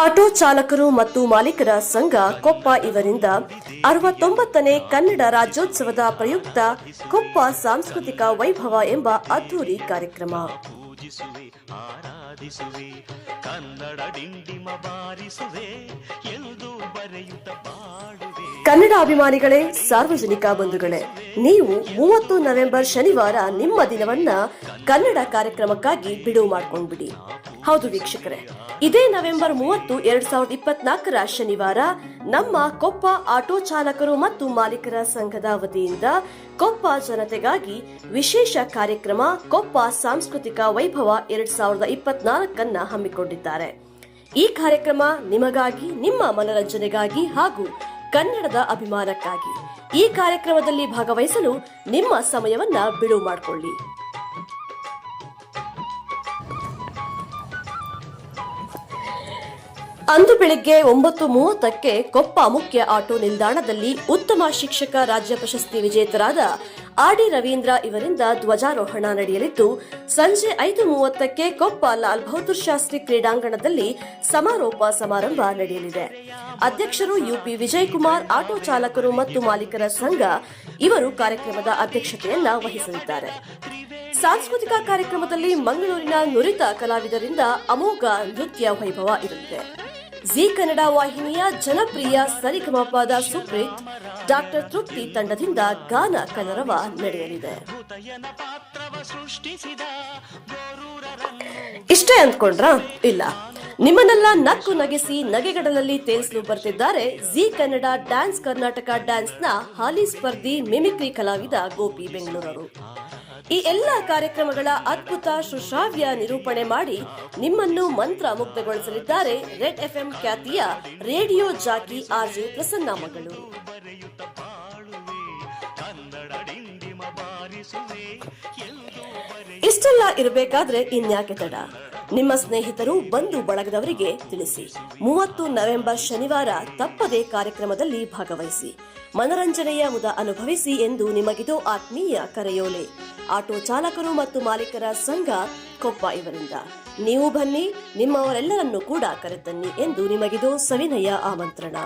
Auto ಚಾಲಕರು ಮತ್ತು ಮಾಲೀಕರ ಸಂಘ ಕೊಪ್ಪ ಇವರಿಂದ 69ನೇ ಕನ್ನಡ ರಾಜ್ಯೋತ್ಸವದ ಪ್ರಯುಕ್ತ ಕೊಪ್ಪ ಸಾಂಸ್ಕೃತಿಕ ವೈಭವ ಎಂಬ ಅದ್ಧೂರಿ ಕಾರ್ಯಕ್ರಮ. ಕನ್ನಡ ಅಭಿಮಾನಿಗಳೇ, ಸಾರ್ವಜನಿಕ ಬಂಧುಗಳೇ, ನೀವು 30 ನವೆಂಬರ್ ಶನಿವಾರ ನಿಮ್ಮ ದಿನವನ್ನ ಕನ್ನಡ ಕಾರ್ಯಕ್ರಮಕ್ಕಾಗಿ ಬಿಡುವು ಮಾಡಿಕೊಂಡ್ಬಿಡಿ. ಹೌದು ವೀಕ್ಷಕರೇ, ಇದೇ ನವೆಂಬರ್ 30, 2024ರ ಶನಿವಾರ ನಮ್ಮ ಕೊಪ್ಪ ಆಟೋ ಚಾಲಕರು ಮತ್ತು ಮಾಲೀಕರ ಸಂಘದ ವತಿಯಿಂದ ಕೊಪ್ಪ ಜನತೆಗಾಗಿ ವಿಶೇಷ ಕಾರ್ಯಕ್ರಮ ಕೊಪ್ಪ ಸಾಂಸ್ಕೃತಿಕ ವೈಭವ 2024 ಹಮ್ಮಿಕೊಂಡಿದ್ದಾರೆ. ಈ ಕಾರ್ಯಕ್ರಮ ನಿಮಗಾಗಿ, ನಿಮ್ಮ ಮನರಂಜನೆಗಾಗಿ ಹಾಗೂ ಕನ್ನಡದ ಅಭಿಮಾನಕ್ಕಾಗಿ. ಈ ಕಾರ್ಯಕ್ರಮದಲ್ಲಿ ಭಾಗವಹಿಸಲು ನಿಮ್ಮ ಸಮಯವನ್ನ ಬಿಡುವು ಮಾಡಿಕೊಳ್ಳಿ. ಅಂದು ಬೆಳಿಗ್ಗೆ 9:30ಕ್ಕೆ ಕೊಪ್ಪ ಮುಖ್ಯ ಆಟೋ ನಿಲ್ದಾಣದಲ್ಲಿ ಉತ್ತಮ ಶಿಕ್ಷಕ ರಾಜ್ಯ ಪ್ರಶಸ್ತಿ ವಿಜೇತರಾದ ಆರ್.ಡಿ. ರವೀಂದ್ರ ಇವರಿಂದ ಧ್ವಜಾರೋಹಣ ನಡೆಯಲಿದ್ದು, ಸಂಜೆ 5:30ಕ್ಕೆ ಕೊಪ್ಪ ಲಾಲ್ ಬಹದ್ದೂರ್ ಶಾಸ್ತ್ರಿ ಕ್ರೀಡಾಂಗಣದಲ್ಲಿ ಸಮಾರೋಪ ಸಮಾರಂಭ ನಡೆಯಲಿದೆ. ಅಧ್ಯಕ್ಷರು ಯುಪಿ ವಿಜಯಕುಮಾರ್, ಆಟೋ ಚಾಲಕರು ಮತ್ತು ಮಾಲೀಕರ ಸಂಘ ಇವರು ಕಾರ್ಯಕ್ರಮದ ಅಧ್ಯಕ್ಷತೆಯನ್ನ ವಹಿಸಲಿದ್ದಾರೆ. ಸಾಂಸ್ಕೃತಿಕ ಕಾರ್ಯಕ್ರಮದಲ್ಲಿ ಮಂಗಳೂರಿನ ನುರಿತ ಕಲಾವಿದರಿಂದ ಅಮೋಘ ನೃತ್ಯ ವೈಭವ ಇರಲಿದೆ. ಜಿ ಕನ್ನಡ ವಾಹಿನಿಯ ಜನಪ್ರಿಯ ಸರಿಗಮಪದ ಸುಪ್ರೀತ್ ಡಾಕ್ಟರ್ ತೃಪ್ತಿ ತಂಡದಿಂದ ಗಾನ ಕಲರವ ನಡೆಯಲಿದೆ. ಇಷ್ಟೇ ಅಂದ್ಕೊಂಡ್ರಾ? ಇಲ್ಲ, ನಿಮ್ಮನ್ನೆಲ್ಲ ನಕ್ಕು ನಗಿಸಿ ನಗೆಗಡಲಲ್ಲಿ ತೇಲಿಸಲು ಬರ್ತಿದ್ದಾರೆ ಜಿ ಕನ್ನಡ ಡ್ಯಾನ್ಸ್ ಕರ್ನಾಟಕ ಡ್ಯಾನ್ಸ್ನ ಹಾಲಿ ಸ್ಪರ್ಧಿ ಮಿಮಿಕ್ರಿ ಕಲಾವಿದ ಗೋಪಿ ಬೆಂಗಳೂರರು. ಈ ಎಲ್ಲ ಕಾರ್ಯಕ್ರಮಗಳ ಅದ್ಭುತ ಸುಶ್ರಾವ್ಯ ನಿರೂಪಣೆ ಮಾಡಿ ನಿಮ್ಮನ್ನು ಮಂತ್ರ ಮುಗ್ಧಗೊಳಿಸಲಿದ್ದಾರೆ ರೆಡ್ ಎಫ್ಎಂ ಖ್ಯಾತಿಯ ರೇಡಿಯೋ ಜಾಕಿ ಆರ್ಜೆ ಪ್ರಸನ್ನ ಮಗಳು. ಇಷ್ಟೆಲ್ಲ ಇರಬೇಕಾದ್ರೆ ಇನ್ಯಾಕೆ ತಡ? ನಿಮ್ಮ ಸ್ನೇಹಿತರು, ಬಂಧು ಬಳಗದವರಿಗೆ ತಿಳಿಸಿ. 30 ನವೆಂಬರ್ ಶನಿವಾರ ತಪ್ಪದೇ ಕಾರ್ಯಕ್ರಮದಲ್ಲಿ ಭಾಗವಹಿಸಿ, ಮನರಂಜನೆಯ ಮುದ ಅನುಭವಿಸಿ ಎಂದು ನಿಮಗಿದು ಆತ್ಮೀಯ ಕರೆಯೋಲೆ. ಆಟೋ ಚಾಲಕರು ಮತ್ತು ಮಾಲೀಕರ ಸಂಘ ಕೊಪ್ಪ ಇವರಿಂದ. ನೀವು ಬನ್ನಿ, ನಿಮ್ಮವರೆಲ್ಲರನ್ನೂ ಕೂಡ ಕರೆತನ್ನಿ ಎಂದು ನಿಮಗಿದು ಸವಿನಯ ಆಮಂತ್ರಣ.